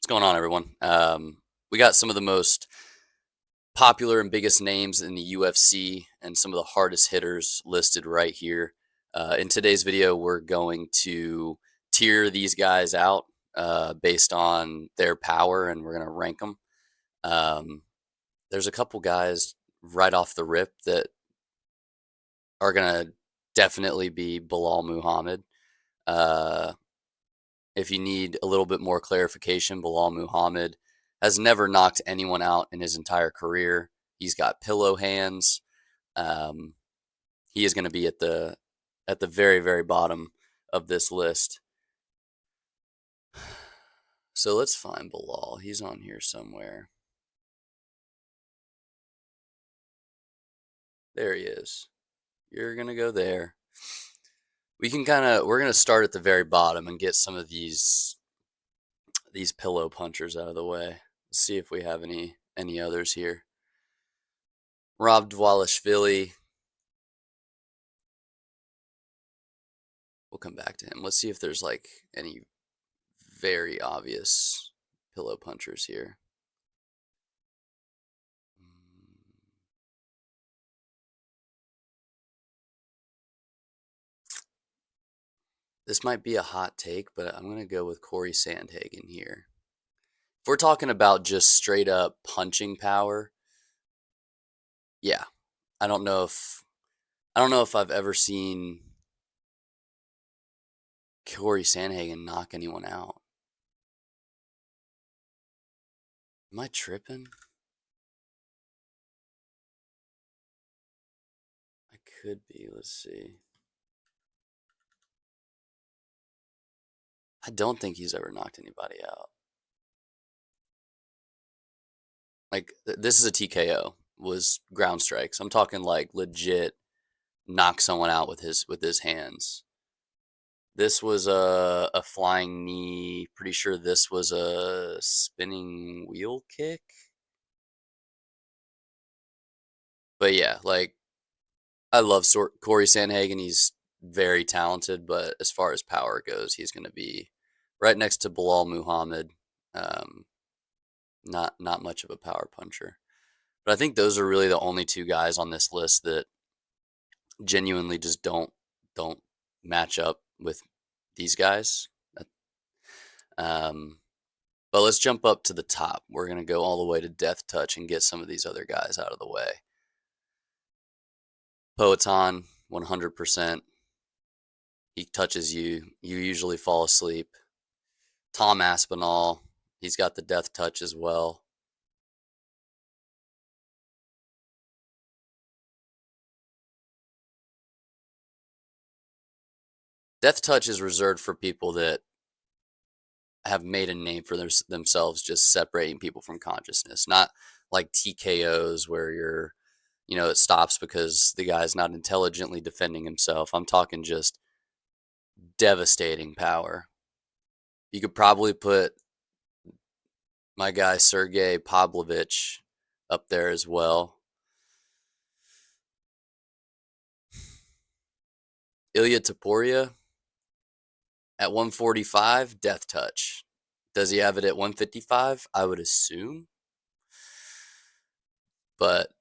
What's going on, everyone? We got some of the most popular and biggest names in the UFC and some of the hardest hitters listed right here. In today's video, we're going to tier these guys out based on their power, and we're going to rank them. Um, there's a couple guys right off the rip that are going to definitely be Bilal Muhammad. Uh, if you need a little bit more clarification, Bilal Muhammad has never knocked anyone out in his entire career. He's got pillow hands. Um, he is going to be at the very very bottom of this list. So let's find Bilal. He's on here somewhere. There he is. You're going to go there. We're going to start at the very bottom and get some of these pillow punchers out of the way. Let's see if we have any others here. Rob Dvalishvili. We'll come back to him. Let's see if there's like any very obvious pillow punchers here. This might be a hot take, but I'm going to go with Corey Sandhagen here. If we're talking about just straight up punching power, yeah. I don't know if I've ever seen Corey Sandhagen knock anyone out. Am I tripping? I could be. Let's see. I don't think he's ever knocked anybody out. Like this is a TKO, was ground strikes. I'm talking like legit knock someone out with his hands. This was a flying knee. Pretty sure this was a spinning wheel kick. But yeah, like I love Corey Sandhagen. He's very talented, but as far as power goes, he's going to be right next to Bilal Muhammad. Um, not much of a power puncher. But I think those are really the only two guys on this list that genuinely just don't match up with these guys. Um, but let's jump up to the top. We're gonna go all the way to Death Touch and get some of these other guys out of the way. Poatan, 100%. He touches you. You usually fall asleep. Tom Aspinall, he's got the Death Touch as well. Death Touch is reserved for people that have made a name for themselves just separating people from consciousness, not like TKOs where it stops because the guy's not intelligently defending himself. I'm talking just devastating power. You could probably put my guy Sergey Pavlovich up there as well. Ilya Taporia at 145, Death Touch. Does he have it at 155? I would assume. But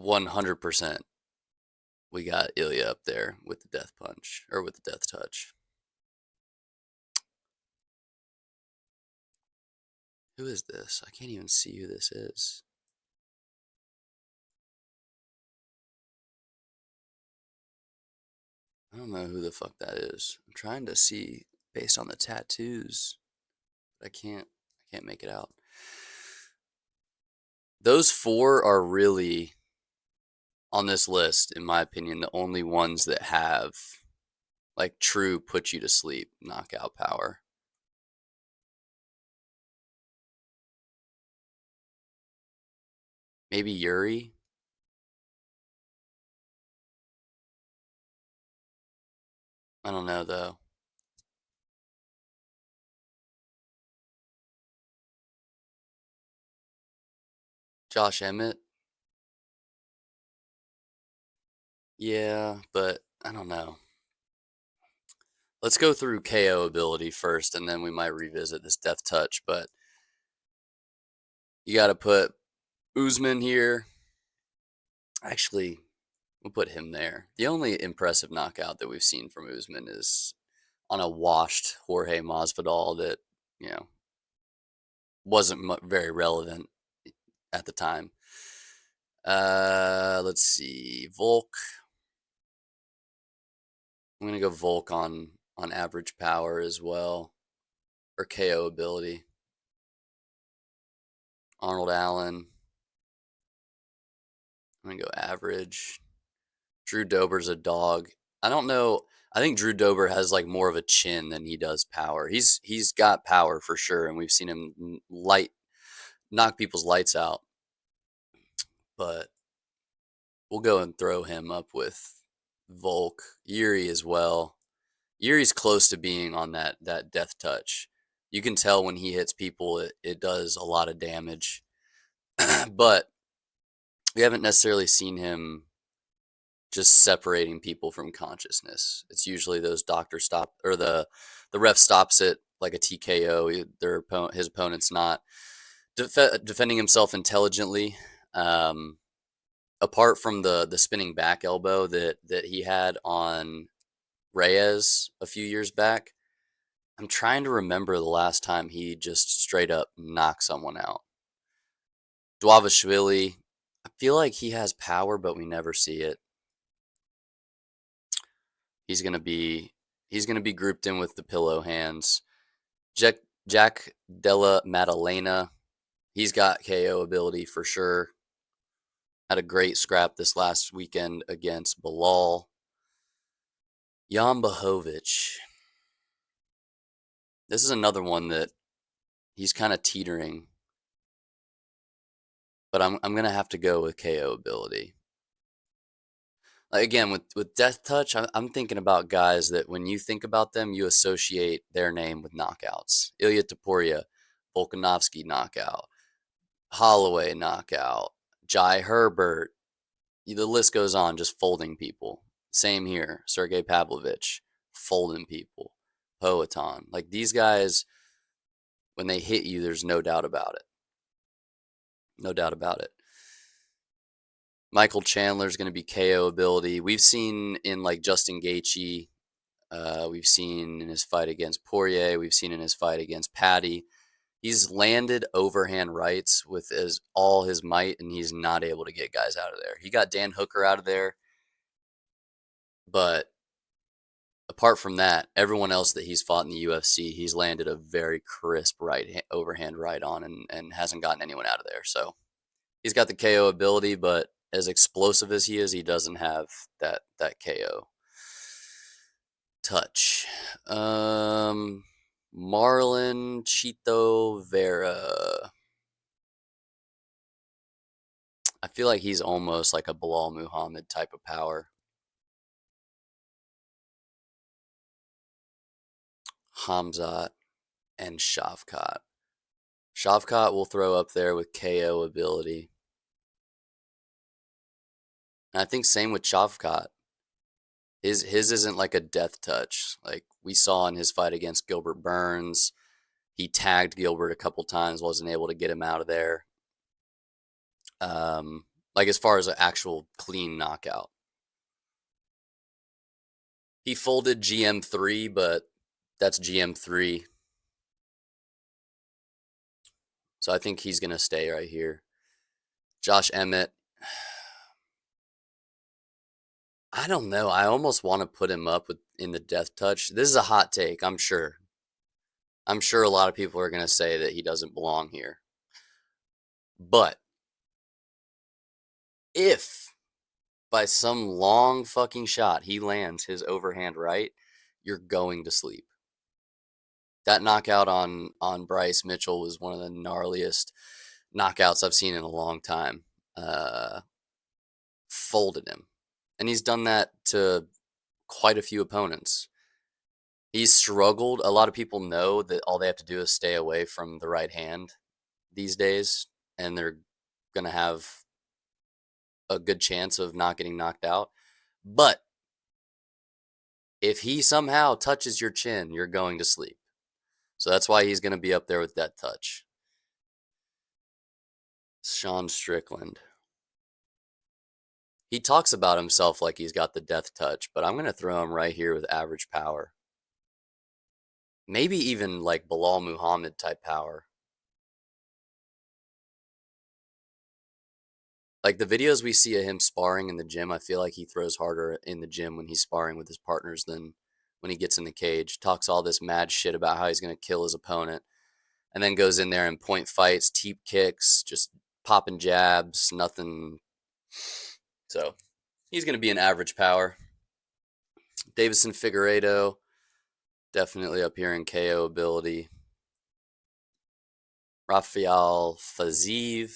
100%, we got Ilya up there with the Death Punch, or with the Death Touch. Who is this? I can't even see who this is. I don't know who the fuck that is. I'm trying to see based on the tattoos. But I can't make it out. Those four are really on this list, in my opinion, the only ones that have like true put you to sleep knockout power. Maybe Yuri. I don't know though. Josh Emmett. Yeah, but I don't know. Let's go through KO ability first, and then we might revisit this Death Touch. But You got to put Usman here. Actually, we'll put him there. The only impressive knockout that we've seen from Usman is on a washed Jorge Masvidal that, you know, wasn't very relevant at the time. Let's see. Volk. I'm going to go Volk on average power as well, or KO ability. Arnold Allen. I'm going to go average. Drew Dober's a dog. I don't know. I think Drew Dober has like more of a chin than he does power. He's got power for sure, and we've seen him knock people's lights out. But we'll go and throw him up with Volk, Yuri as well. Yuri's close to being on that death touch. You can tell when he hits people, it does a lot of damage. But we haven't necessarily seen him just separating people from consciousness. It's usually those doctor stop or the ref stops it like a TKO. His opponent's not defending himself intelligently. Apart from the spinning back elbow that he had on Reyes a few years back, I'm trying to remember the last time he just straight up knocked someone out. Dwavashvili, I feel like he has power, but we never see it. He's gonna be grouped in with the pillow hands. Jack Della Maddalena, he's got KO ability for sure. Had a great scrap this last weekend against Bilal. Jan Blachowicz. This is another one that he's kind of teetering, but I'm gonna have to go with KO ability. Like again, with Death Touch, I'm thinking about guys that when you think about them, you associate their name with knockouts. Ilya Topuria, Volkanovski knockout, Holloway knockout, Jai Herbert. The list goes on, just folding people. Same here, Sergey Pavlovich, folding people. Poatan, like these guys, when they hit you, there's no doubt about it. No doubt about it. Michael Chandler's going to be KO ability. We've seen in like Justin Gaethje, we've seen in his fight against Poirier, we've seen in his fight against Patty. He's landed overhand rights with all his might, and he's not able to get guys out of there. He got Dan Hooker out of there, but apart from that, everyone else that he's fought in the UFC, he's landed a very crisp overhand right on and hasn't gotten anyone out of there. So he's got the KO ability, but as explosive as he is, he doesn't have that KO touch. Marlon Chito Vera. I feel like he's almost like a Bilal Muhammad type of power. Hamzat and Shavkat. Shavkat will throw up there with KO ability. And I think same with Shavkat. His isn't like a death touch. Like we saw in his fight against Gilbert Burns. He tagged Gilbert a couple times, wasn't able to get him out of there. Like as far as an actual clean knockout. He folded GM3, but that's GM3. So I think he's going to stay right here. Josh Emmett. I don't know. I almost want to put him up in the death touch. This is a hot take, I'm sure. I'm sure a lot of people are going to say that he doesn't belong here. But if by some long fucking shot he lands his overhand right, you're going to sleep. That knockout on Bryce Mitchell was one of the gnarliest knockouts I've seen in a long time. Folded him. And he's done that to quite a few opponents. He's struggled. A lot of people know that all they have to do is stay away from the right hand these days, and they're going to have a good chance of not getting knocked out. But if he somehow touches your chin, you're going to sleep. So that's why he's going to be up there with that touch. Sean Strickland. He talks about himself like he's got the death touch, but I'm going to throw him right here with average power. Maybe even like Bilal Muhammad type power. Like the videos we see of him sparring in the gym, I feel like he throws harder in the gym when he's sparring with his partners than when he gets in the cage. Talks all this mad shit about how he's going to kill his opponent, and then goes in there and point fights, teep kicks, just popping jabs, nothing. So he's going to be an average power. Davison Figueiredo, definitely up here in KO ability. Rafael Fiziev,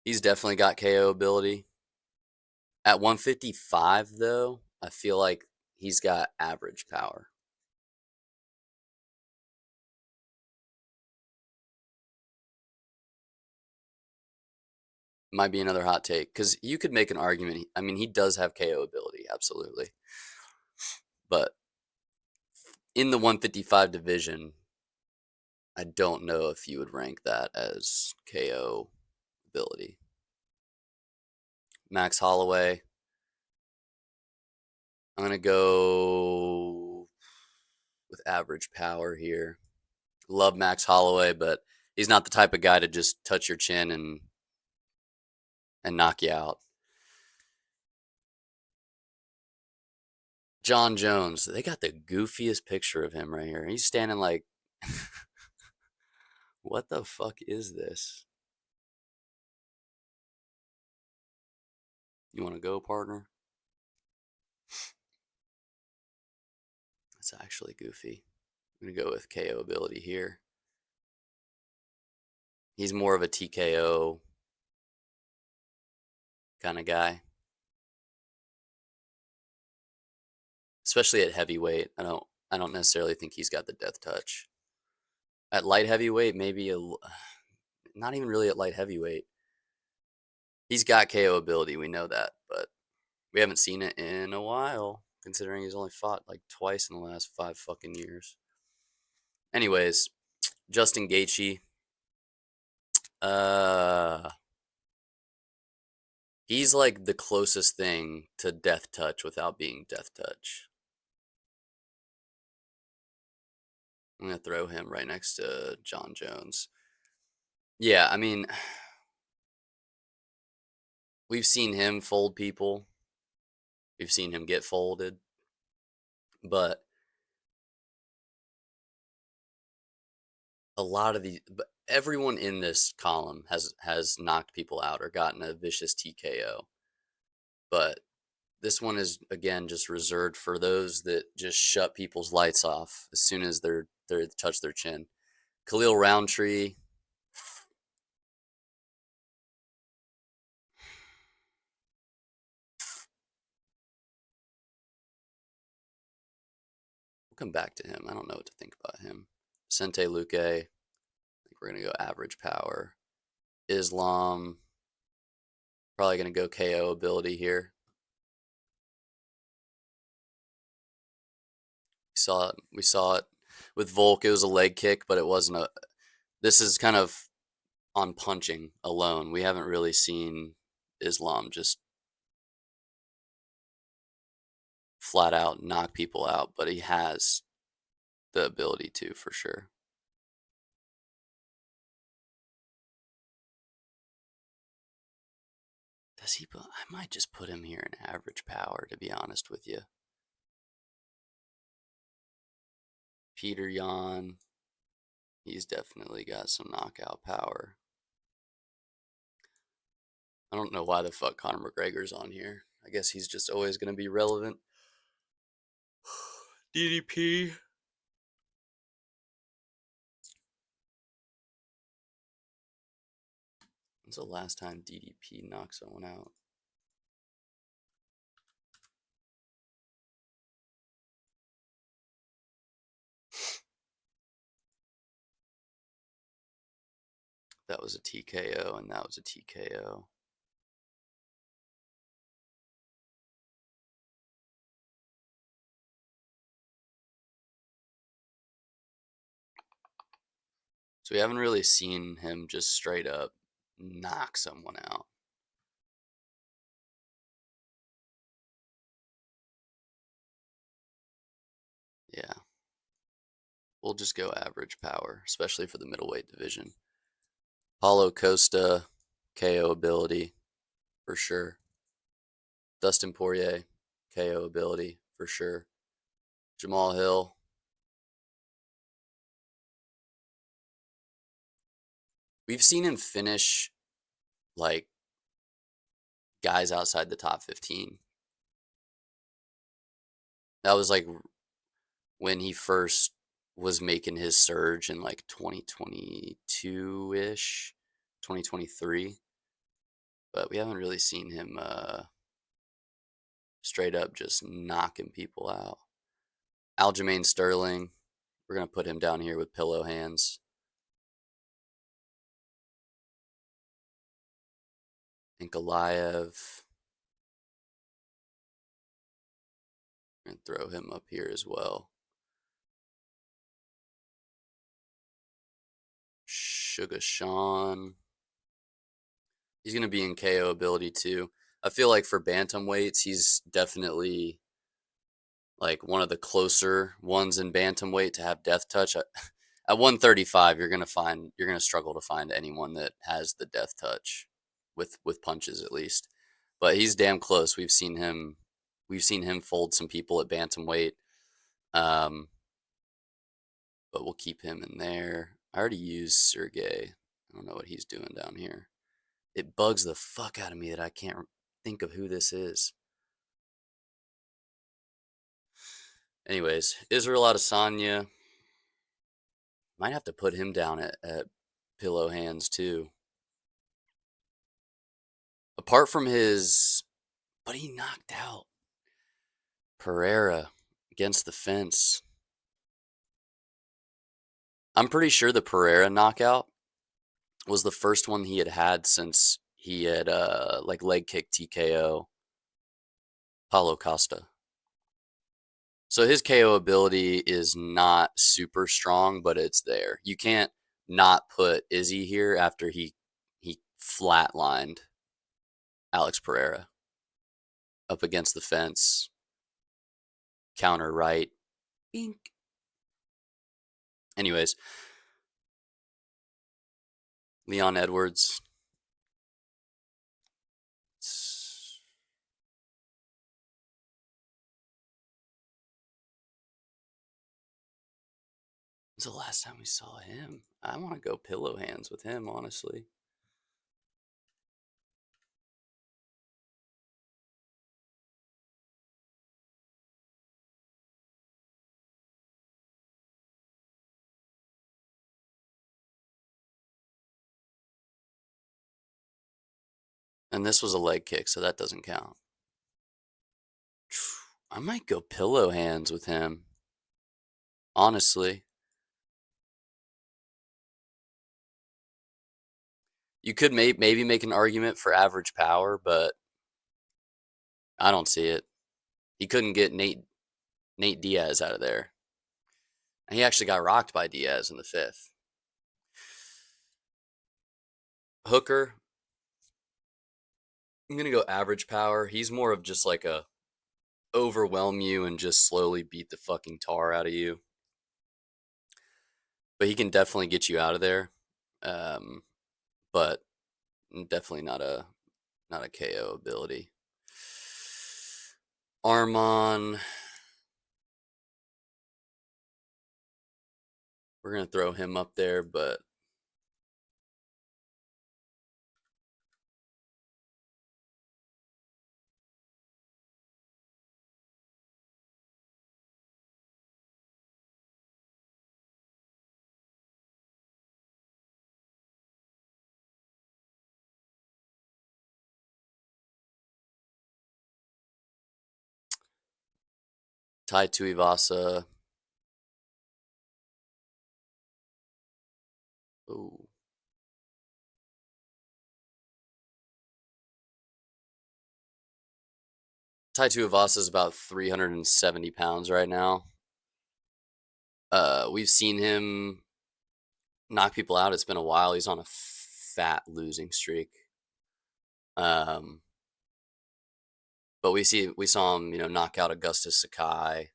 he's definitely got KO ability. At 155, though, I feel like he's got average power. Might be another hot take because you could make an argument. I mean, he does have KO ability, absolutely. But in the 155 division, I don't know if you would rank that as KO ability. Max Holloway, I'm going to go with average power here. Love Max Holloway, but he's not the type of guy to just touch your chin and knock you out. John Jones, they got the goofiest picture of him right here. He's standing like, what the fuck is this? You want to go, partner? It's actually goofy. I'm going to go with KO ability here. He's more of a TKO kind of guy, especially at heavyweight. I don't necessarily think he's got the death touch. At light heavyweight, maybe not even really at light heavyweight. He's got KO ability, we know that, but we haven't seen it in a while, considering he's only fought like twice in the last 5 fucking years. Anyways, Justin Gaethje, uh, he's like the closest thing to death touch without being death touch. I'm gonna throw him right next to John Jones. Yeah, I mean, we've seen him fold people. We've seen him get folded, but but everyone in this column has knocked people out or gotten a vicious TKO. But this one is again just reserved for those that just shut people's lights off as soon as they touch their chin. Khalil Roundtree. We'll come back to him. I don't know what to think about him. Vicente Luque. I think we're gonna go average power. Islam. Probably gonna go KO ability here. We saw it with Volk. It was a leg kick, but it wasn't a. This is kind of on punching alone. We haven't really seen Islam just flat out knock people out, but he has the ability to for sure. Does he put, I might just put him here in average power, to be honest with you. Peter Yan, he's definitely got some knockout power. I don't know why the fuck Conor McGregor's on here. I guess he's just always going to be relevant. DDP. When's the last time DDP knocked someone out? That was a TKO, and that was a TKO. So we haven't really seen him just straight up knock someone out. Yeah, we'll just go average power, especially for the middleweight division. Paulo Costa, KO ability for sure. Dustin Poirier, KO ability for sure. Jamal Hill. We've seen him finish like guys outside the top 15. That was like when he first was making his surge in like 2022 ish, 2023. But we haven't really seen him straight up just knocking people out. Aljamain Sterling, we're going to put him down here with pillow hands. Ankalaev, we're going to throw him up here as well. Sugar Sean, he's going to be in KO ability too. I feel like for bantamweights, he's definitely like one of the closer ones in bantamweight to have death touch. At 135, you're gonna struggle to find anyone that has the death touch with punches at least. But he's damn close. We've seen him fold some people at bantamweight. Um, but we'll keep him in there. I already used Sergey. I don't know what he's doing down here. It bugs the fuck out of me that I can't think of who this is. Anyways, Israel Adesanya. Might have to put him down at pillow hands too. Apart from but he knocked out Pereira against the fence. I'm pretty sure the Pereira knockout was the first one he had had since he had like leg kick TKO Paulo Costa. So his KO ability is not super strong, but it's there. You can't not put Izzy here after he flatlined Alex Pereira up against the fence. Counter right. Bink. Anyways, Leon Edwards. When's the last time we saw him? I want to go pillow hands with him, honestly. And this was a leg kick, so that doesn't count. I might go pillow hands with him, honestly. You could maybe make an argument for average power, but I don't see it. He couldn't get Nate Diaz out of there. And he actually got rocked by Diaz in the fifth. Hooker, I'm going to go average power. He's more of just like a overwhelm you and just slowly beat the fucking tar out of you. But he can definitely get you out of there. But definitely not a KO ability. Armon, we're gonna throw him up there, but Tai Tuivasa. Ooh. Tai Tuivasa is about 370 pounds right now. We've seen him knock people out. It's been a while. He's on a fat losing streak. Um, but we saw him, knock out Augustus Sakai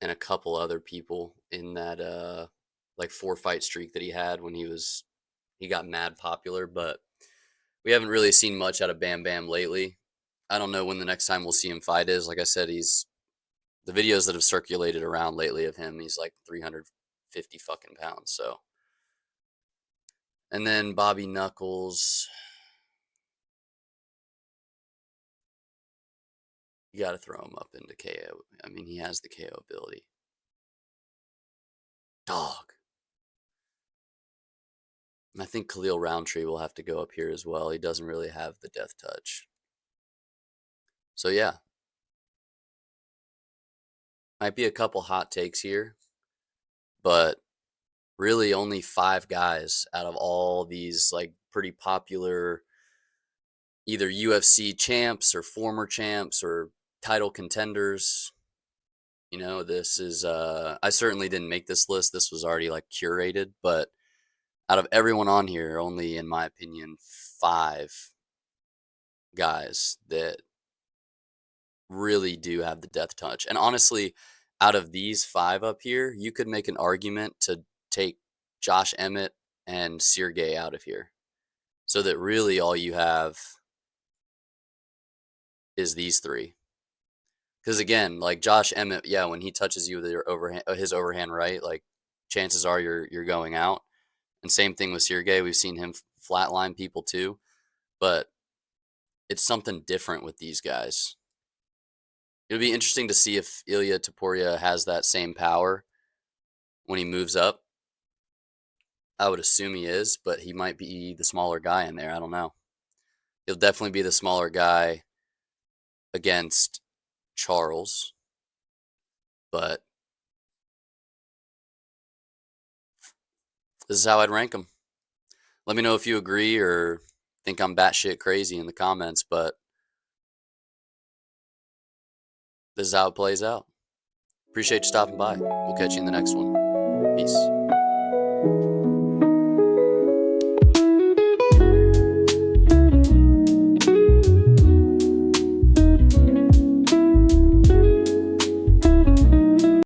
and a couple other people in that like 4-fight streak that he had when he got mad popular. But we haven't really seen much out of Bam Bam lately. I don't know when the next time we'll see him fight is. Like I said, the videos that have circulated around lately of him, he's like 350 fucking pounds. So, and then Bobby Knuckles, you got to throw him up into KO. I mean, he has the KO ability. Dog. And I think Khalil Roundtree will have to go up here as well. He doesn't really have the death touch. So yeah, might be a couple hot takes here, but really only 5 guys out of all these like pretty popular either UFC champs or former champs or title contenders. This is I certainly didn't make this list. This was already like curated, but out of everyone on here, only in my opinion 5 guys that really do have the death touch. And honestly, out of these 5 up here, you could make an argument to take Josh Emmett and Sergey out of here. So that really all you have is these 3. Because again, like Josh Emmett, yeah, when he touches you with his overhand right, like chances are you're going out. And same thing with Sergey. We've seen him flatline people too, but it's something different with these guys. It'll be interesting to see if Ilya Topuria has that same power when he moves up. I would assume he is, but he might be the smaller guy in there. I don't know. He'll definitely be the smaller guy against Charles, but this is how I'd rank him. Let me know if you agree or think I'm batshit crazy in the comments, but this is how it plays out. Appreciate you stopping by. We'll catch you in the next one. Peace.